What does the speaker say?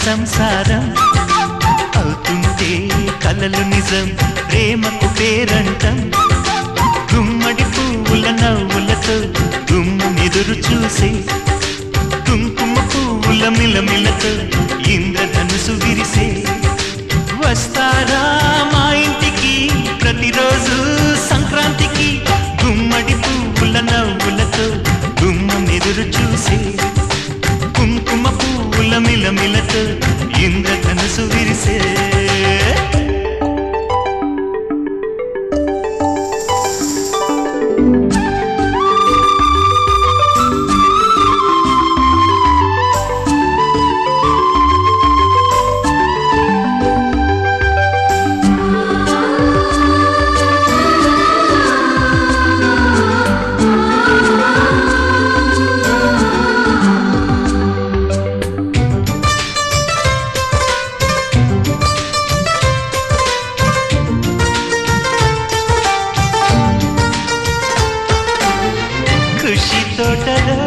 సంసారం అవుతుంటే కలలు నిజం ప్రేమకు పేరంటం గుమ్మడి పువ్వుల నవ్వులతో గుమ్మెదురు చూసే కుంకుమ పువ్వుల మిలమిలతో ఇంద్రధనుసు విరిసే వస్తారా మా ఇంటికి ప్రతిరోజు సంక్రాంతికి గుమ్మడి పువ్వుల నవ్వులతో గుమ్మెదురు చూసే కుంకుమ పువ్వుల మిలమిలతో ఇంద్రధనుసు విరిసే ఖుషి తోటలో